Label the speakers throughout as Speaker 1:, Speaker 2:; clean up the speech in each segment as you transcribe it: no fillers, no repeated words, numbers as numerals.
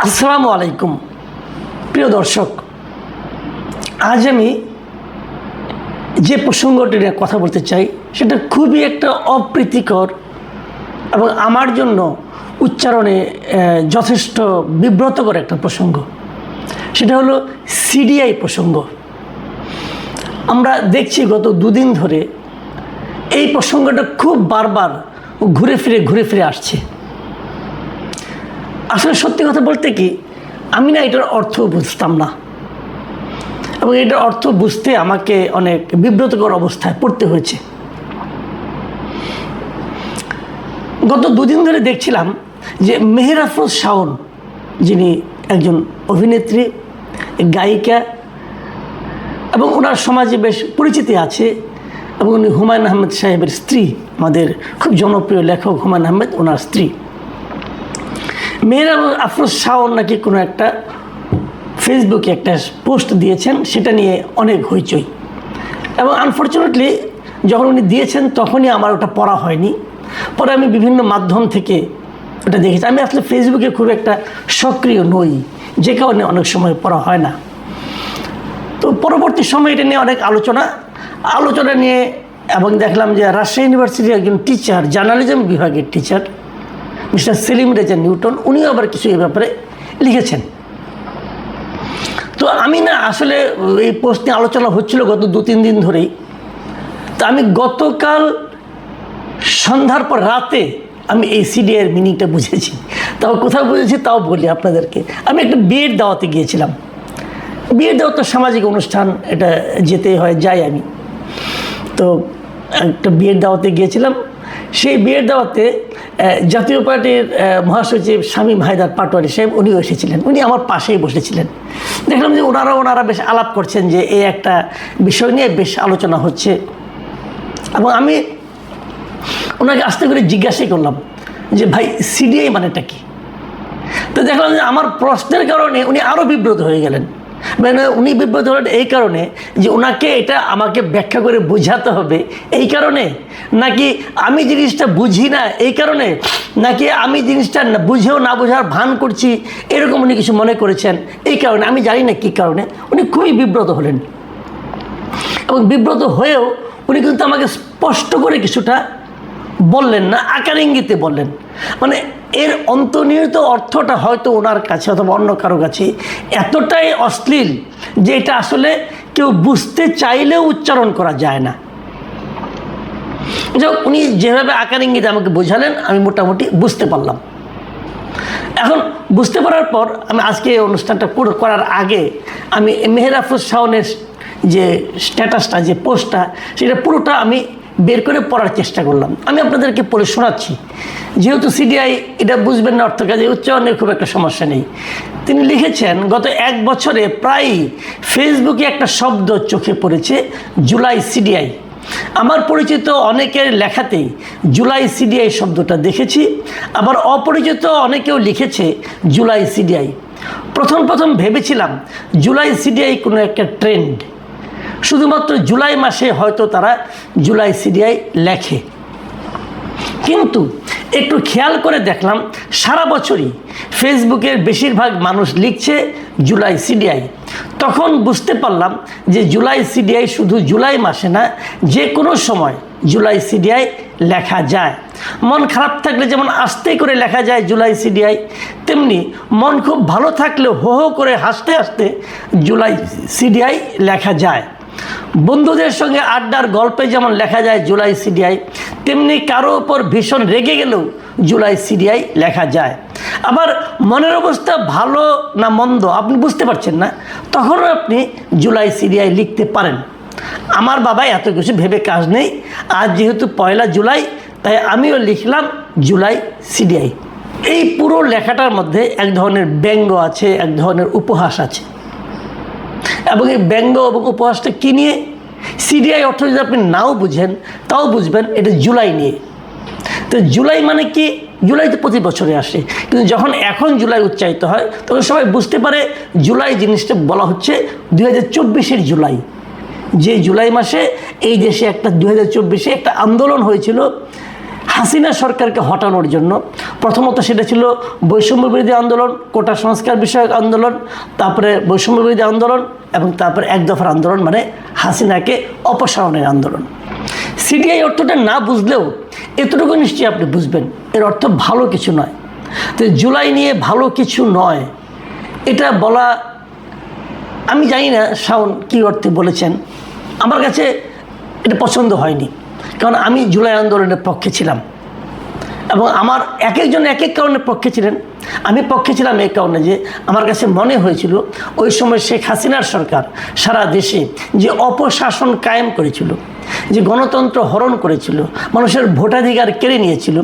Speaker 1: আসসালামু আলাইকুম প্রিয় দর্শক, আজ আমি যে প্রসঙ্গটি নিয়ে কথা বলতে চাই সেটা খুবই একটা অপ্রীতিকর এবং আমার জন্য উচ্চারণে যথেষ্ট বিব্রতকর একটা প্রসঙ্গ। সেটা হলো সিডিআই প্রসঙ্গ। আমরা দেখছি গত দুদিন ধরে এই প্রসঙ্গটা খুব বারবার ঘুরে ফিরে আসছে। আসলে সত্যি কথা বলতে কি, আমি না এটার অর্থ বুঝতাম না এবং এটার অর্থ বুঝতে আমাকে অনেক বিব্রতকর অবস্থায় পড়তে হয়েছে। গত দুদিন ধরে দেখছিলাম যে মেহের আফরোজ শাওন, যিনি একজন অভিনেত্রী, গায়িকা এবং ওনার সমাজে বেশ পরিচিতি আছে এবং উনি হুমায়ুন আহমেদ সাহেবের স্ত্রী, আমাদের খুব জনপ্রিয় লেখক হুমায়ুন আহমেদ ওনার স্ত্রী। মেহের আফরোজ শাওন নাকি কোনো একটা ফেসবুকে একটা পোস্ট দিয়েছেন, সেটা নিয়ে অনেক হইচই এবং আনফর্চুনেটলি যখন উনি দিয়েছেন তখনই আমার ওটা পড়া হয়নি। পরে আমি বিভিন্ন মাধ্যম থেকে ওটা দেখেছি। আমি আসলে ফেসবুকে খুব একটা সক্রিয় নই, যে কারণে অনেক সময় পড়া হয় না। তো পরবর্তী সময় এটা নিয়ে অনেক আলোচনা নিয়ে এবং দেখলাম যে রাজশাহী ইউনিভার্সিটির একজন টিচার, জার্নালিজম বিভাগের teacher mister Selim Reza Newton, উনিও আবার কিছু এই ব্যাপারে লিখেছেন। তো আমি না আসলে এই পোস্ট নিয়ে আলোচনা হচ্ছিল গত 2-3 দিন ধরেই। তো আমি গতকাল সন্ধ্যার পর রাতে আমি এই সিডিআইয়ের মিনিংটা বুঝেছি। তাও কোথাও বুঝেছি তাও বলি আপনাদেরকে। আমি একটা বিয়ের দাওয়াতে গিয়েছিলাম। বিয়ের দাওয়াত তো সামাজিক অনুষ্ঠান, এটা যেতেই হয়, যাই আমি। তো একটা বিয়ের দাওয়াতে গিয়েছিলাম। সেই বিয়ের দাওয়াতে জাতীয় পার্টির মহাসচিব শামীম হায়দার পাটোয়ারি সাহেব উনিও এসেছিলেন। উনি আমার পাশেই বসেছিলেন। দেখলাম যে ওনারা বেশ আলাপ করছেন, যে এই একটা বিষয় নিয়ে বেশ আলোচনা হচ্ছে এবং আমি ওনাকে আস্তে করে জিজ্ঞাসা করলাম যে ভাই, সিডিআই মানেটা কি? তো দেখলাম যে আমার প্রশ্নের কারণে উনি আরও বিব্রত হয়ে গেলেন। মানে উনি বিব্রত হলেন এই কারণে যে ওনাকে এটা আমাকে ব্যাখ্যা করে বোঝাতে হবে এই কারণে, নাকি আমি জিনিসটা বুঝি না এই কারণে, নাকি আমি জিনিসটা বুঝেও না বোঝার ভান করছি, এরকম উনি কিছু মনে করেছেন এই কারণে। আমি জানি না কী কারণে উনি খুবই বিব্রত হলেন এবং বিব্রত হয়েও উনি কিন্তু আমাকে স্পষ্ট করে কিছুটা বললেন না, আকার ইঙ্গিতে বললেন। মানে এর অন্তর্নিহিত অর্থটা হয়তো ওনার কাছে অথবা অন্য কারো কাছে এতটাই অশ্লীল যে এটা আসলে কেউ বুঝতে চাইলেও উচ্চারণ করা যায় না। উনি যেভাবে আকার ইঙ্গিতে আমাকে বোঝালেন আমি মোটামুটি বুঝতে পারলাম। এখন বুঝতে পারার পর আমি আজকে এই অনুষ্ঠানটা পুরো করার আগে আমি মেহের আফরোজ শাওনের যে স্ট্যাটাসটা, যে পোস্টটা, সেটা পুরোটা আমি বের করে পড়ার চেষ্টা করলাম। আমি আপনাদেরকে পড়ে শোনাচ্ছি, যেহেতু সিডিআই এটা বুঝবেন না, অর্থ কাজে উচ্চারণের খুব একটা সমস্যা নেই। তিনি লিখেছেন, গত 1 বছরে প্রায় ফেসবুকে একটা শব্দ চোখে পড়েছে, জুলাই সিডিআই। আমার পরিচিত অনেকের লেখাতেই জুলাই সিডিআই শব্দটা দেখেছি, আবার অপরিচিত অনেকেও লিখেছে জুলাই সিডিআই। প্রথম ভেবেছিলাম জুলাই সিডিআই কোনো একটা ট্রেন্ড, শুধুমাত্র জুলাই মাসে হয়তো তারা জুলাই সিডিআই লেখে। কিন্তু একটু খেয়াল করে দেখলাম সারা বছরই ফেসবুকের বেশিরভাগ মানুষ লিখছে জুলাই সিডিআই। তখন বুঝতে পারলাম যে জুলাই সিডিআই শুধু জুলাই মাসে না, যে কোনো সময় জুলাই সিডিআই লেখা যায়। মন খারাপ থাকলে যেমন আস্তে করে লেখা যায় জুলাই সিডিআই, তেমনি মন খুব ভালো থাকলে হো হো করে হাসতে হাসতে জুলাই সিডিআই লেখা যায়। বন্ধুদের সঙ্গে আড্ডার গল্পে যেমন লেখা যায় জুলাই সিডিআই, তেমনি কারো ওপর ভীষণ রেগে গেলেও জুলাই সিডিআই লেখা যায়। আবার মনের অবস্থা ভালো না মন্দ আপনি বুঝতে পারছেন না, তখনও আপনি জুলাই সিডিআই লিখতে পারেন। আমার বাবা এত কিছু ভেবে কাজ নেই, আজ যেহেতু 1 জুলাই তাই আমিও লিখলাম জুলাই সিডিআই। এই পুরো লেখাটার মধ্যে এক ধরনের ব্যঙ্গ আছে, এক ধরনের উপহাস আছে এবং এই ব্যঙ্গ এবং উপহাসটা কী নিয়ে? সিডিআই অর্থ যদি আপনি নাও বুঝেন তাও বুঝবেন এটা জুলাই নিয়ে। তো জুলাই মানে কি? জুলাই তো প্রতি বছরে আসে, কিন্তু যখন এখন জুলাই উচ্চারিত হয় তখন সবাই বুঝতে পারে জুলাই জিনিসটা বলা হচ্ছে 2024-এর জুলাই। যে জুলাই মাসে এই দেশে একটা 2024-এ একটা আন্দোলন হয়েছিল, হাসিনা সরকারকে হটানোর জন্য প্রথমত সেটা ছিল বৈষম্য বিরোধী আন্দোলন, কোটা সংস্কার বিষয়ক আন্দোলন, তারপরে বৈষম্য বিরোধী আন্দোলন এবং তারপরে এক দফার আন্দোলন, মানে হাসিনাকে অপসারণের আন্দোলন। সিডিআই অর্থটা না বুঝলেও এতটুকু নিশ্চয়ই আপনি বুঝবেন, এর অর্থ ভালো কিছু নয়। তো জুলাই নিয়ে ভালো কিছু নয় এটা বলা, আমি জানি না শাওন কী অর্থে বলেছেন, আমার কাছে এটা পছন্দ হয়নি। কারণ আমি জুলাই আন্দোলনের পক্ষে ছিলাম এবং আমার এক একজন এক এক কারণের পক্ষে ছিলেন। আমি পক্ষে ছিলাম এই কারণে যে আমার কাছে মনে হয়েছিল ওই সময় শেখ হাসিনার সরকার সারা দেশে যে অপশাসন কায়েম করেছিল, যে গণতন্ত্র হরণ করেছিল, মানুষের ভোটাধিকার কেড়ে নিয়েছিল,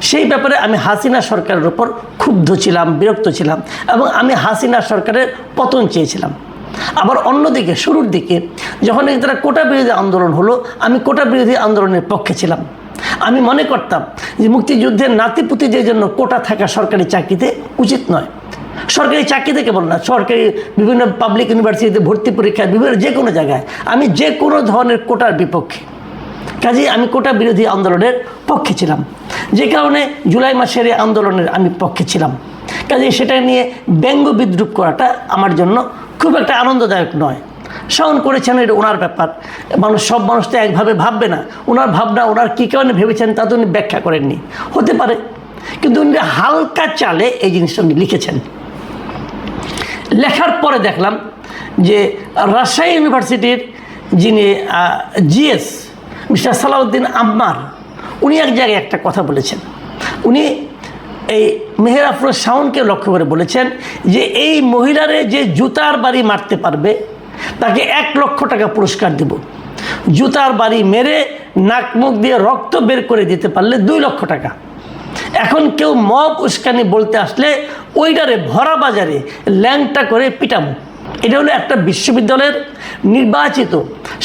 Speaker 1: সেই ব্যাপারে আমি হাসিনা সরকারের ওপর ক্ষুব্ধ ছিলাম, বিরক্ত ছিলাম এবং আমি হাসিনা সরকারের পতন চেয়েছিলাম। আবার অন্যদিকে শুরুর দিকে যখন তারা কোটা বিরোধী আন্দোলন হলো, আমি কোটা বিরোধী আন্দোলনের পক্ষে ছিলাম। আমি মনে করতাম যে মুক্তিযুদ্ধের নাতিপুতিদের জন্য কোটা থাকা সরকারি চাকরিতে উচিত নয়। সরকারি চাকরিতে কেবল না, সরকারি বিভিন্ন পাবলিক ইউনিভার্সিটিতে ভর্তি পরীক্ষা, বিভিন্ন যে কোনো জায়গায় আমি যে কোনো ধরনের কোটার বিপক্ষে। কাজেই আমি কোটা বিরোধী আন্দোলনের পক্ষে ছিলাম, যে কারণে জুলাই মাসের এই আন্দোলনের আমি পক্ষে ছিলাম। কাজেই সেটা নিয়ে ব্যঙ্গ বিদ্রুপ করাটা আমার জন্য খুব একটা আনন্দদায়ক নয়। শাওন করেছেন, এটা ওনার ব্যাপার, সব মানুষ তো একভাবে ভাববে না। ওনার ভাবনা, ওনার কী কারণে ভেবেছেন তা তো উনি ব্যাখ্যা করেননি, হতে পারে, কিন্তু উনি হালকা চালে এই জিনিসটা উনি লিখেছেন। লেখার পরে দেখলাম যে রাজশাহী ইউনিভার্সিটির যিনি জিএস মিস্টার সালাউদ্দিন আম্মার, উনি এক জায়গায় একটা কথা বলেছেন। উনি এই মেহের আফরোজ শাওনকে লক্ষ্য করে বলেছেন যে এই মহিলারে যে জুতার বাড়ি মারতে পারবে তাকে 1 লক্ষ টাকা পুরস্কার দেব, জুতার বাড়ি মেরে নাক মুখ দিয়ে রক্ত বের করে দিতে পারলে 2 লক্ষ টাকা। এখন কেউ মব উস্কানি বলতে আসলে ওইটারে ভরা বাজারে ল্যাংটা করে পিটাবো। এটা হলো একটা বিশ্ববিদ্যালয়ের নির্বাচিত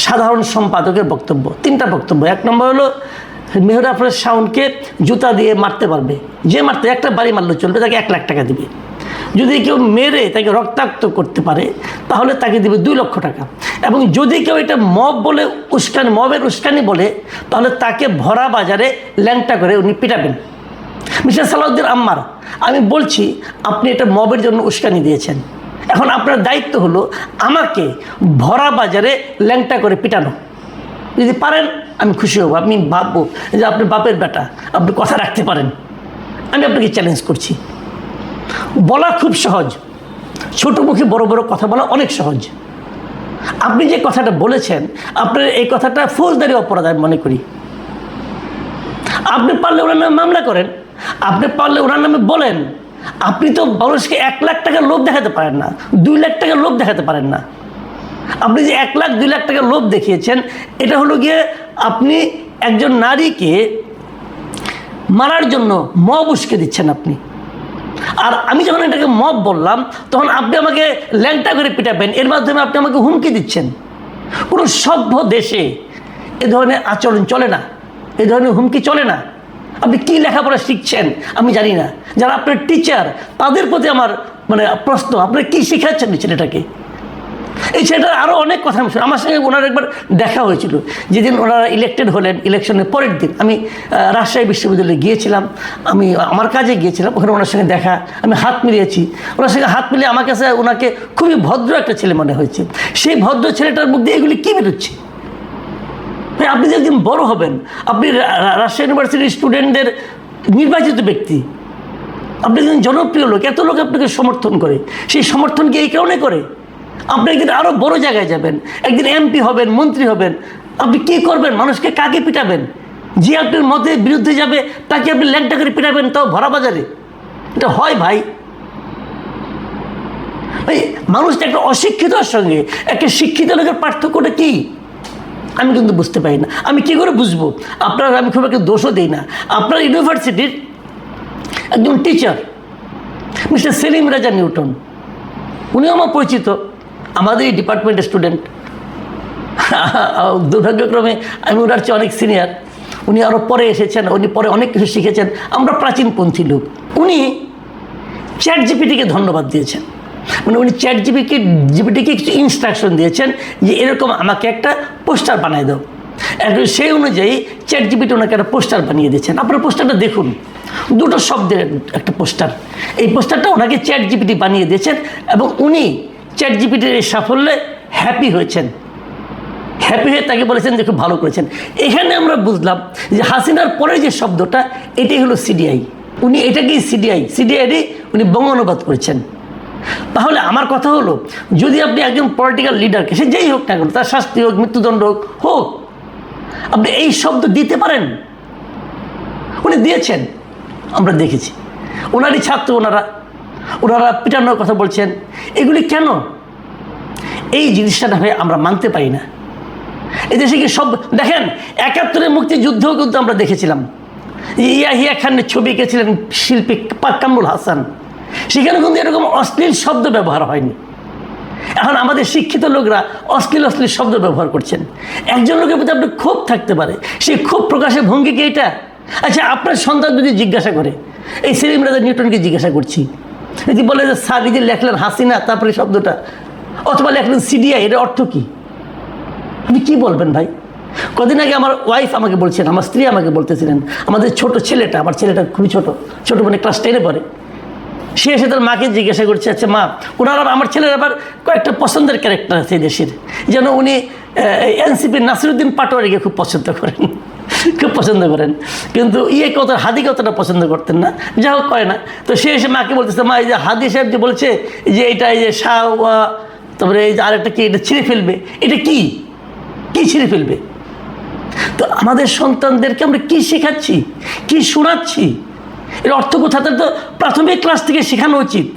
Speaker 1: সাধারণ সম্পাদকের বক্তব্য। 3টা বক্তব্য। 1 নম্বর হলো মেহের আফরোজ শাওনকে জুতা দিয়ে মারতে পারবে, যে মারতে একটা বাড়ি মারলে চলবে, তাকে 1 লাখ টাকা দিবে। যদি কেউ মেরে তাকে রক্তাক্ত করতে পারে তাহলে তাকে দিবে 2 লক্ষ টাকা। এবং যদি কেউ এটা মব বলে উস্কানি, মবের উস্কানি বলে, তাহলে তাকে ভরা বাজারে ল্যাংটা করে উনি পিটাবেন। মিস্টার সালাউদ্দিন আম্মার, আমি বলছি আপনি এটা মবের জন্য উস্কানি দিয়েছেন, এখন আপনার দায়িত্ব হলো আমাকে ভরা বাজারে ল্যাংটা করে পিটানো। যদি পারেন আমি খুশি হব, আমি ভাববো যে আপনি বাপের বেটা, আপনি কথা রাখতে পারেন। আমি আপনাকে চ্যালেঞ্জ করছি। বলা খুব সহজ, ছোটো মুখে বড় বড় কথা বলা অনেক সহজ। আপনি যে কথাটা বলেছেন, আপনার এই কথাটা ফৌজদারি অপরাধ আমি মনে করি। আপনি পারলে ওনার নামে মামলা করেন, আপনি পারলে ওনার নামে বলেন। আপনি তো মানুষকে 1 লাখ টাকার লোভ দেখাতে পারেন না, 2 লাখ টাকার লোভ দেখাতে পারেন না। আপনি যে 1 লাখ 2 লাখ টাকার লোভ দেখিয়েছেন, এটা হলো গিয়ে আপনি একজন নারীকে মারার জন্য মব উস্কে দিচ্ছেন আপনি। আর আমি যখন এটাকে মব বললাম, তখন আপনি আমাকে ল্যাংটা করে পিটাবেন, এর মাধ্যমে আপনি আমাকে হুমকি দিচ্ছেন। কোনো সভ্য দেশে এ ধরনের আচরণ চলে না, এ ধরনের হুমকি চলে না। আপনি কী লেখাপড়া শিখছেন আমি জানি না, যারা আপনার টিচার তাদের প্রতি আমার প্রশ্ন, আপনি কী শিখাচ্ছেন ছেলেটাকে? এই ছেলেটার আরও অনেক কথা আমি শুনি। আমার সঙ্গে ওনার একবার দেখা হয়েছিল যেদিন ওনারা ইলেকটেড হলেন, ইলেকশনের পরের দিন আমি রাজশাহী বিশ্ববিদ্যালয়ে গিয়েছিলাম, আমি আমার কাজে গিয়েছিলাম, ওখানে ওনার সঙ্গে দেখা, আমি হাত মিলিয়েছি। ওনার সঙ্গে হাত মিলিয়ে আমার কাছে ওনাকে খুবই ভদ্র একটা ছেলে মনে হয়েছে। সেই ভদ্র ছেলেটার মধ্যে এগুলি কী বেরোচ্ছে? ভাই, আপনি যেদিন বড় হবেন, আপনি রাজশাহী ইউনিভার্সিটির স্টুডেন্টদের নির্বাচিত ব্যক্তি, আপনি একজন জনপ্রিয় লোক, এত লোক আপনাকে সমর্থন করে, সেই সমর্থন কি এই কারণে করে? আপনি একদিন আরও বড় জায়গায় যাবেন, একদিন এমপি হবেন, মন্ত্রী হবেন, আপনি কী করবেন? মানুষকে কাকে পিটাবেন? যে আপনার মতের বিরুদ্ধে যাবে তাকে আপনি ল্যাংটা করে পিটাবেন, তাও ভরা বাজারে? এটা হয় ভাই? ভাই, মানুষটা একটা অশিক্ষিতর সঙ্গে একটা শিক্ষিত লোকের পার্থক্যটা কী আমি কিন্তু বুঝতে পারি না। আমি কী করে বুঝবো? আমি খুব একটা দোষও দিই না। আপনার ইউনিভার্সিটির একজন টিচার মিস্টার সেলিম রাজা নিউটন, উনিও আমার পরিচিত, আমাদের এই ডিপার্টমেন্টের স্টুডেন্ট। দুর্ভাগ্যক্রমে আমি ওনার চেয়ে অনেক সিনিয়র, উনি আরও পরে এসেছেন, উনি পরে অনেক কিছু শিখেছেন। আমরা প্রাচীনপন্থী লোক। উনি চ্যাট জিপিটিকে ধন্যবাদ দিয়েছেন, উনি চ্যাট জিপিটিকে কিছু ইনস্ট্রাকশন দিয়েছেন যে এরকম আমাকে একটা পোস্টার বানায় দাও, এখন সেই অনুযায়ী চ্যাটজিপিটি ওনাকে একটা পোস্টার বানিয়ে দিয়েছেন। আপনারা পোস্টারটা দেখুন, দুটো শব্দের একটা পোস্টার। এই পোস্টারটা ওনাকে চ্যাটজিপিটি বানিয়ে দিয়েছেন এবং উনি চ্যাটজিপিটির এই সাফল্যে হ্যাপি হয়েছেন। হ্যাপি হয়ে তাকে বলেছেন যে খুব ভালো করেছেন। এখানে আমরা বুঝলাম যে হাসিনার পরে যে শব্দটা, এটাই হলো সিডিআই। উনি এটাকেই সিডিআই উনি বঙ্গ অনুবাদ করেছেন। তাহলে আমার কথা হলো, যদি আপনি একজন পলিটিক্যাল লিডারকে, সে যেই হোক না কেন, তার শাস্তি হোক, মৃত্যুদণ্ড হোক, আপনি এই শব্দ দিতে পারেন, উনি দিয়েছেন, আমরা দেখেছি। ওনারই ছাত্র ওনারা পিটানোর কথা বলছেন। এগুলি কেন? এই জিনিসটা না হয়ে আমরা মানতে পারি না। এই দেশে কি সব দেখেন, 71-এর মুক্তিযুদ্ধও কিন্তু আমরা দেখেছিলাম। ইয়াহিয়া খানের ছবি এঁকেছিলেন শিল্পী কামরুল হাসান, সেখানে কিন্তু এরকম অশ্লীল শব্দ ব্যবহার হয়নি। এখন আমাদের শিক্ষিত লোকরা অশ্লীল শব্দ ব্যবহার করছেন। একজন লোকের প্রতি আপনার ক্ষোভ থাকতে পারে, সেই ক্ষোভ প্রকাশের ভঙ্গি কি এটা? আচ্ছা, আপনার সন্তান যদি জিজ্ঞাসা করে, এই সেলিম রাজা নিউটনকে জিজ্ঞাসা করছি, যদি বলে যে স্যার নিজে লেখলেন হাসিনা, তারপরে শব্দটা, অথবা লেখলেন সিডিআই, এর অর্থ কী? আপনি কী বলবেন ভাই? কদিন আগে আমার ওয়াইফ আমাকে বলছেন, আমার স্ত্রী আমাকে বলতেছিলেন, আমার ছেলেটা খুবই ছোটো মানে ক্লাস 10-এ পড়ে, সে এসে তার মাকে জিজ্ঞাসা করছে, আচ্ছা মা, ওনার আমার ছেলের আবার কয়েকটা পছন্দের ক্যারেক্টার আছে এই দেশের, যেন উনি এনসিপির নাসিরুদ্দিন পাটোয়ারিকে খুব পছন্দ করেন, কিন্তু হাদি কতটা পছন্দ করতেন না, যা হোক করে না। তো সে এসে মাকে বলতেছে, মা এই যে হাদি সাহেব যে বলছে যে এটা এই যে শাহ, তারপরে এই যে আরেকটা কি, এটা ছিঁড়ে ফেলবে, এটা কি ছিঁড়ে ফেলবে? তো আমাদের সন্তানদেরকে আমরা কি শেখাচ্ছি, কি শোনাচ্ছি? এর অর্থ কোথাতে তো প্রাথমিক ক্লাস থেকে শেখানো উচিত।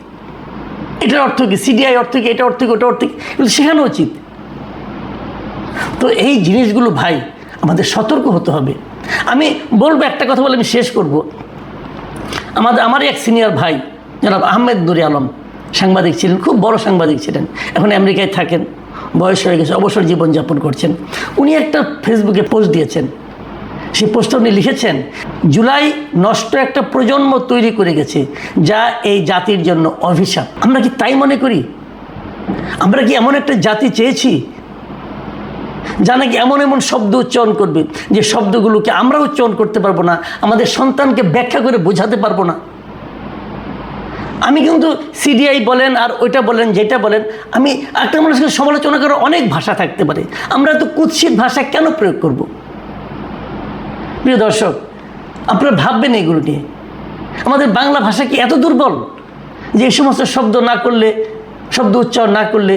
Speaker 1: এটার অর্থ কি, সিডিআই অর্থ কি, এটা অর্থ কি, ওটা অর্থ কি, এগুলো শেখানো উচিত। তো এই জিনিসগুলো ভাই আমাদের সতর্ক হতে হবে। আমি বলবো একটা কথা বলে আমি শেষ করব। আমারই এক সিনিয়র ভাই জনাব আহমেদ নুরি আলম সাংবাদিক ছিলেন, খুব বড় সাংবাদিক ছিলেন, এখন আমেরিকায় থাকেন, বয়স হয়ে গেছে, অবসর জীবনযাপন করছেন। উনি একটা ফেসবুকে পোস্ট দিয়েছেন। সেই পোস্টে উনি লিখেছেন, জুলাই নষ্ট একটা প্রজন্ম তৈরি করে গেছে, যা এই জাতির জন্য অভিশাপ। আমরা কি তাই মনে করি? আমরা কি এমন একটা জাতি চেয়েছি যা নাকি এমন শব্দ উচ্চারণ করবে যে শব্দগুলোকে আমরা উচ্চারণ করতে পারবো না, আমাদের সন্তানকে ব্যাখ্যা করে বোঝাতে পারবো না? আমি কিন্তু সিডিআই বলেন আর ওইটা বলেন, যেটা বলেন, আমি একটা মানুষকে সমালোচনা করার অনেক ভাষা থাকতে পারে, আমরা তো কুৎসিত ভাষা কেন প্রয়োগ করব? প্রিয় দর্শক, আপনারা ভাববেন এগুলো নিয়ে। আমাদের বাংলা ভাষা কি এত দুর্বল যে এই সমস্ত শব্দ উচ্চারণ না করলে